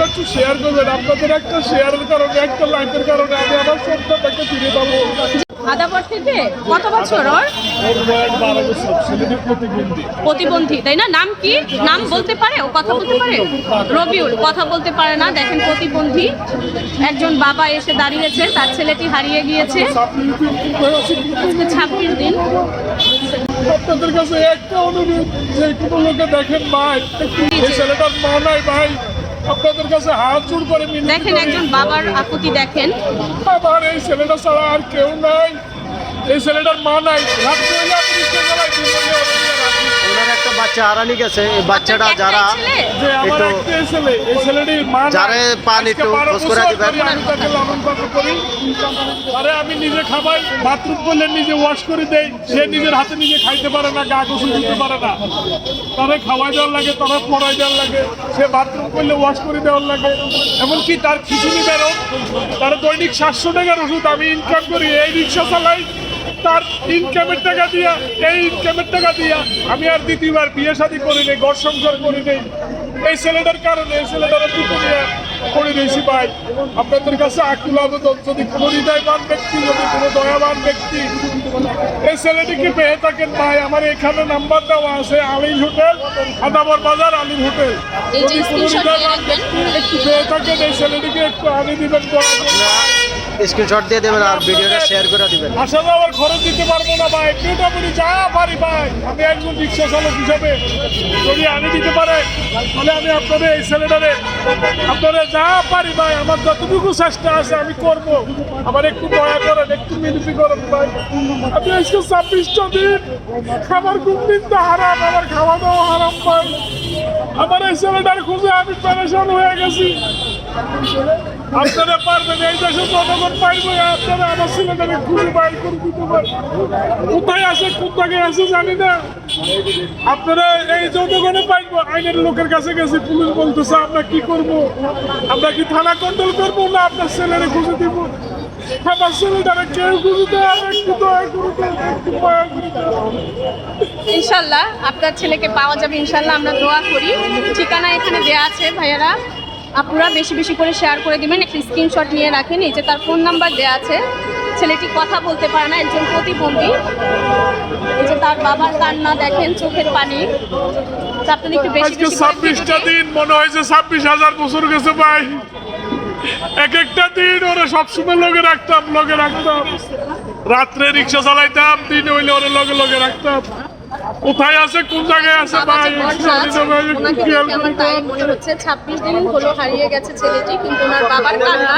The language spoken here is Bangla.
একটু শেয়ার করবেন। আপনাদের একটা শেয়ারের কারণে, একটা লাইকের কারণে আমি আমার সন্তানটাকে ফিরে পাবো। আদাবর থেকে কত বছর ওর? ওর বয়স 12 বছর, ছেলেটি প্রতিবন্ধী। প্রতিবন্ধী, তাই না? নাম কি? নাম বলতে পারে? ও কথা বলতে পারে? রবিউল কথা বলতে পারে না। দেখেন, প্রতিবন্ধী একজন বাবা এসে দাঁড়িয়েছে, তার ছেলেটি হারিয়ে গিয়েছে। আজকে 26 দিন। আপনাদের কাছে একটা অনুরোধ, যে কোনো লোকে দেখেন ভাই, এই ছেলেটার মা নাই ভাই, আপনাদের কাছে হাত জোড় করে মিনতি দেখেন করি। একজন বাবার আকুতি দেখেন। আমার এই ছেলেটা ছাড়া আর কেউ নাই, এই ছেলেটার মা নাই। রাত হইলে আমি রিক্সা চালাই, দিন হইলে ওরে নিয়ে রাখি। ওনার একটা বাচ্চা হারানি গেছে। এই বাচ্চাটা আপনার কি যারা একটাই ছেলে? যে আমার একটু একটাই ছেলে, এই ছেলেটির মা নাই। যারে পান আজকে একটু 12 খোঁজ করে বছর দিবেন। ধরে আমি তাকে লালন পালন করি। আরে আমি নিজে খাবাই, বাথরুম করলে নিজে ওয়াশ করে দেই। সে নিজের হাতে নিজে খাইতে পারে না, গা গোসল দিতে পারে না। তারে খাওয়াই দেওয়ার লাগে, তারা পড়াই দেওয়ার লাগে, সে বাথরুম করলে ওয়াশ করে দেওয়ার লাগে। এমনকি তার খিচুড়ি বেরো, তার দৈনিক 700 টাকার ওষুধ আমি ইনকাম করি, এই রিক্সা চালাই। তার ইনকামের টাকা দিয়া, এই ইনকামের টাকা দিয়া আমি আর দ্বিতীয়বার বিয়ে শাদী করি নেই, ঘর সংসার করি নেই। এই ছেলেটার কারণে, এই ছেলেটার দুটো নিয়ে করে দিয়েছি ভাই। আপনাদের কাছে আকুল আবেদন, যদি কোনো হৃদয়বান ব্যক্তি, যদি কোনো দয়াবান ব্যক্তি এই ছেলেটিকে পেয়ে থাকেন ভাই, আমার এখানে নাম্বার দেওয়া আছে, আলীর হোটেল, আদাবর বাজার আলীর হোটেল। এই যে যদি কোনো screenshot নিয়ে হৃদয়বান রাখবেন। ব্যক্তি একটু পেয়ে থাকেন, এই ছেলেটিকে একটু আনি দিবেন। স্ক্রিনশট দিয়ে দেবেন আর ভিডিওটা শেয়ার করে দিবেন। আসা যাওয়ার খরচ দিতে পারবো না ভাই, মোটামুটি যা পারি ভাই। আমি একজন রিক্সা চালক হিসাবে যদি আনি দিতে পারে, তাহলে আমি আপনাদের এই ছেলেটারে, আপনারা যা পারি ভাই, আমার যতটুকু চেষ্টা আছে আমি করব। আমার একটু দয়া করেন, একটু মিনতি করেন ভাই। আমি আজকে 26টা দিন, আমার ঘুম দিনটা হারাম, আমার খাওয়া দাওয়া হারাম ভাই। আমার এই ছেলেটার খুঁজে আমি পেরেশান হয়ে গেছি। আপনারা পারবেন, এই দেশে জনগণ পাইবে, আপনারা আমার ছেলেটাকে খুঁজে বাইর করে দিতে পারেন। কোথায় আছে, কোথায় আছে জানি না। আপনারা এই জনগণে পাইবো। আইনের লোকের কাছে গেছি, পুলিশ বলতেছে আমরা কি করব, আমরা কি থানা কন্ট্রোল করবো, না আপনার ছেলেরে খুঁজে দিব? আমার ছেলেটারে কেউ খুঁজে দেয়, একটু দয়া করে দেন, একটু দয়া করে দেন। ইনশাল্লাহ আপনার ছেলেকে পাওয়া যাবে, ইনশাল্লাহ আমরা দোয়া করি। ঠিকানা এখানে দেওয়া আছে ভাইয়ারা, আপনারা বেশি বেশি করে শেয়ার করে দিবেন। একটা স্ক্রিনশট নিয়ে রাখেন, এই যে তার ফোন নাম্বার দেওয়া আছে। ছেলেটি কথা বলতে পারে না, একজন প্রতিবন্ধী। এই যে তার বাবার কান্না দেখেন, চোখের পানি। তো আপনাদের একটু বেশি আজকে বেশি করে 26টা দিন, মনে হয়েছে 26,000 বছর গেছে ভাই। এক একটা দিন ওরা সবসময় লগে রাখতাম, লগে রাখতাম। রাত্রে রিক্সা চালাইতাম, দিন হইলে ওরা লগে লগে রাখতাম। কোথায় আছে, কোন জায়গায় আছে বাবা ভাই, যে বর্ষা আছে, ওনাকে খেয়াল দেখে আমার করে তাই মনে হচ্ছে 26 দিন হলো হারিয়ে গেছে ছেলেটি, কিন্তু ওনার বাবার কান্না